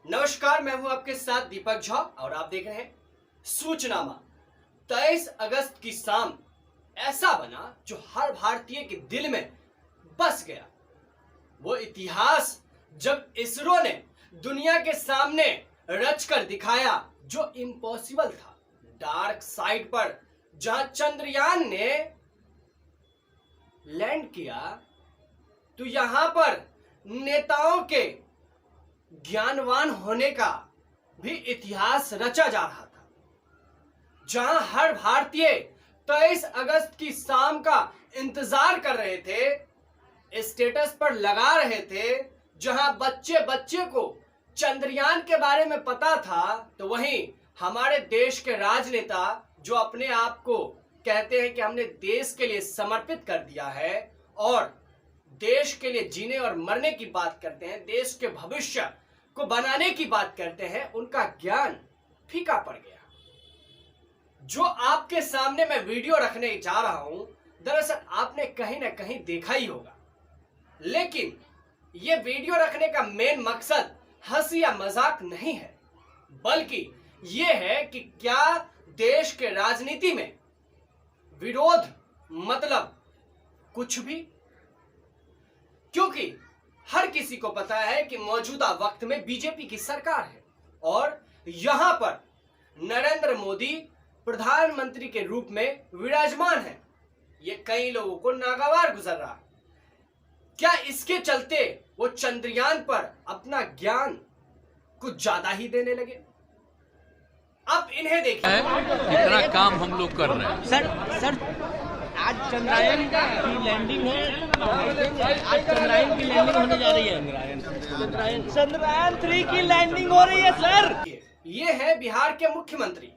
नमस्कार, मैं हूं आपके साथ दीपक झा और आप देख रहे हैं सूचनामा। 23 अगस्त की शाम ऐसा बना जो हर भारतीय के दिल में बस गया। वो इतिहास जब इसरो ने दुनिया के सामने रचकर दिखाया जो इम्पॉसिबल था। डार्क साइड पर जहां चंद्रयान ने लैंड किया तो यहां पर नेताओं के ज्ञानवान होने का भी इतिहास रचा जा रहा था। जहां हर भारतीय 23 अगस्त की शाम का इंतजार कर रहे थे, स्टेटस पर लगा रहे थे। जहां बच्चे बच्चे को चंद्रयान के बारे में पता था, तो वहीं हमारे देश के राजनेता जो अपने आप को कहते हैं कि हमने देश के लिए समर्पित कर दिया है और देश के लिए जीने और मरने की बात करते हैं, देश के भविष्य को बनाने की बात करते हैं, उनका ज्ञान फीका पड़ गया। जो आपके सामने मैं वीडियो रखने जा रहा हूं, दरअसल आपने कहीं ना कहीं देखा ही होगा, लेकिन यह वीडियो रखने का मेन मकसद हंसी या मजाक नहीं है, बल्कि यह है कि क्या देश के राजनीति में विरोध मतलब कुछ भी। क्योंकि हर किसी को पता है कि मौजूदा वक्त में बीजेपी की सरकार है और यहां पर नरेंद्र मोदी प्रधानमंत्री के रूप में विराजमान है। ये कई लोगों को नागवार गुजर रहा है। क्या इसके चलते वो चंद्रयान पर अपना ज्ञान कुछ ज्यादा ही देने लगे? अब इन्हें देखिए, इतना काम हम लोग कर रहे हैं। सर आज चंद्रयान की लैंडिंग है। आज चंद्रयान की लैंडिंग होने जा रही है। चंद्रयान 3 की लैंडिंग हो रही है सर। ये है बिहार के मुख्यमंत्री,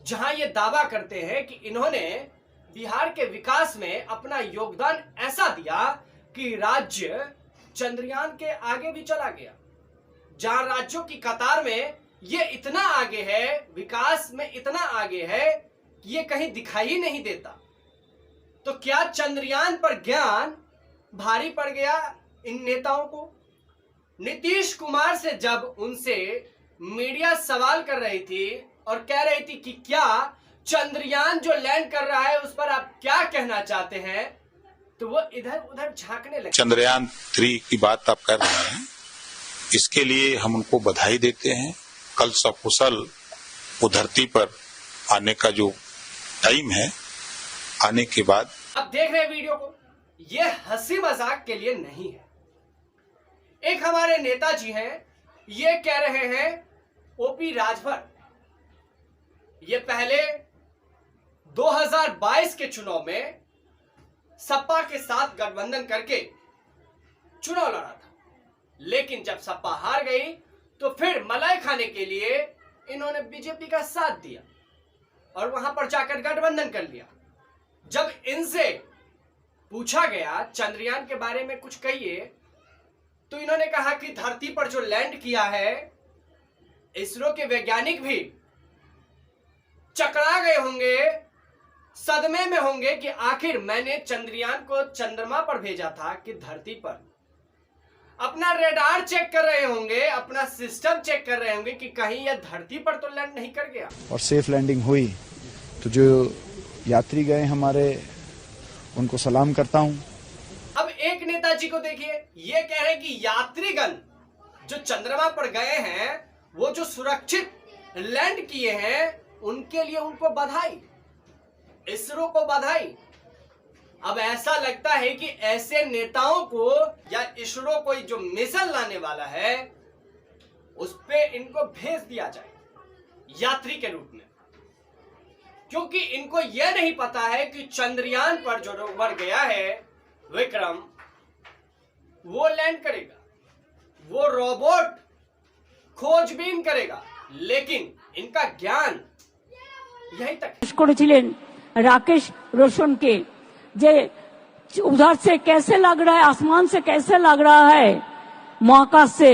जहां ये दावा करते हैं कि इन्होंने बिहार के विकास में अपना योगदान ऐसा दिया कि राज्य चंद्रयान के आगे भी चला गया। जहां राज्यों की कतार में ये इतना आगे है, विकास में इतना आगे है कि ये कहीं दिखाई ही नहीं देता। तो क्या चंद्रयान पर ज्ञान भारी पड़ गया इन नेताओं को? नीतीश कुमार से जब उनसे मीडिया सवाल कर रही थी और कह रही थी कि क्या चंद्रयान जो लैंड कर रहा है उस पर आप क्या कहना चाहते हैं, तो वो इधर उधर झांकने लगे। चंद्रयान 3 की बात आप कर रहे हैं, इसके लिए हम उनको बधाई देते हैं। कल सकुशल वो धरती पर आने का जो टाइम है, आने के बाद अब देख रहे हैं वीडियो को, ये हंसी मजाक के लिए नहीं है। एक हमारे नेताजी हैं, ये कह रहे हैं ओपी राजभर, ये पहले 2022 के चुनाव में सपा के साथ गठबंधन करके चुनाव लड़ा था, लेकिन जब सपा हार गई तो फिर मलाई खाने के लिए इन्होंने बीजेपी का साथ दिया और वहां पर जाकर गठबंधन कर लिया। जब इनसे पूछा गया चंद्रयान के बारे में कुछ कहिए, तो इन्होंने कहा कि धरती पर जो लैंड किया है, इसरो के वैज्ञानिक भी चकरा गए होंगे, सदमे में होंगे कि आखिर मैंने चंद्रयान को चंद्रमा पर भेजा था कि धरती पर। अपना रेडार चेक कर रहे होंगे, अपना सिस्टम चेक कर रहे होंगे कि कहीं यह धरती पर तो लैंड नहीं कर गया। और सेफ लैंडिंग हुई, तो जो यात्री गए हमारे, उनको सलाम करता हूं। अब एक नेताजी को देखिए, ये कह रहे हैं कि यात्रीगण जो चंद्रमा पर गए हैं, वो जो सुरक्षित लैंड किए हैं, उनके लिए उनको बधाई, इसरो को बधाई। अब ऐसा लगता है कि ऐसे नेताओं को या इसरो कोई जो मिशन लाने वाला है उस पे इनको भेज दिया जाए यात्री के रूप में, क्योंकि इनको यह नहीं पता है कि चंद्रयान पर जो रोवर गया है विक्रम, वो लैंड करेगा, वो रोबोट खोजबीन करेगा, लेकिन इनका ज्ञान यही तक करेছিলেন राकेश रोशन के, जे उधर से कैसे लग रहा है, आसमान से कैसे लग रहा है, महाकाश से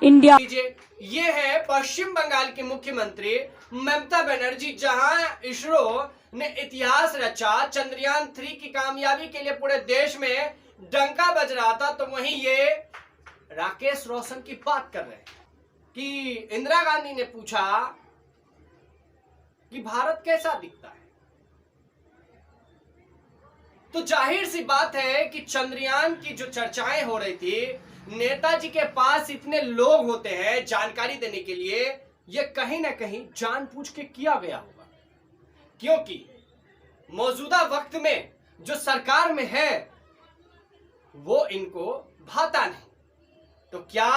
इंडिया। ये है पश्चिम बंगाल की मुख्यमंत्री ममता बनर्जी, जहां इसरो ने इतिहास रचा। चंद्रयान 3 की कामयाबी के लिए पूरे देश में डंका बज रहा था, तो वहीं ये राकेश रोशन की बात कर रहे हैं। कि इंदिरा गांधी ने पूछा कि भारत कैसा दिखता है, तो जाहिर सी बात है कि चंद्रयान की जो चर्चाएं हो रही थी, नेताजी के पास इतने लोग होते हैं जानकारी देने के लिए, यह कहीं ना कहीं जानबूझ के किया गया होगा, क्योंकि मौजूदा वक्त में जो सरकार में है वो इनको भाता नहीं। तो क्या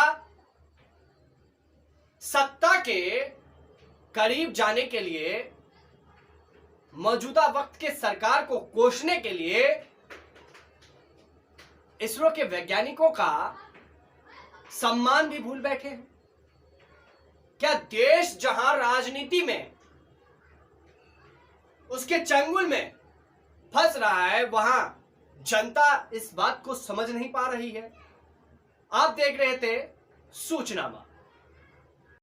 सत्ता के करीब जाने के लिए, मौजूदा वक्त के सरकार को कोसने के लिए इसरो के वैज्ञानिकों का सम्मान भी भूल बैठे हैं? क्या देश जहां राजनीति में उसके चंगुल में फंस रहा है, वहां जनता इस बात को समझ नहीं पा रही है? आप देख रहे थे सूचनामा।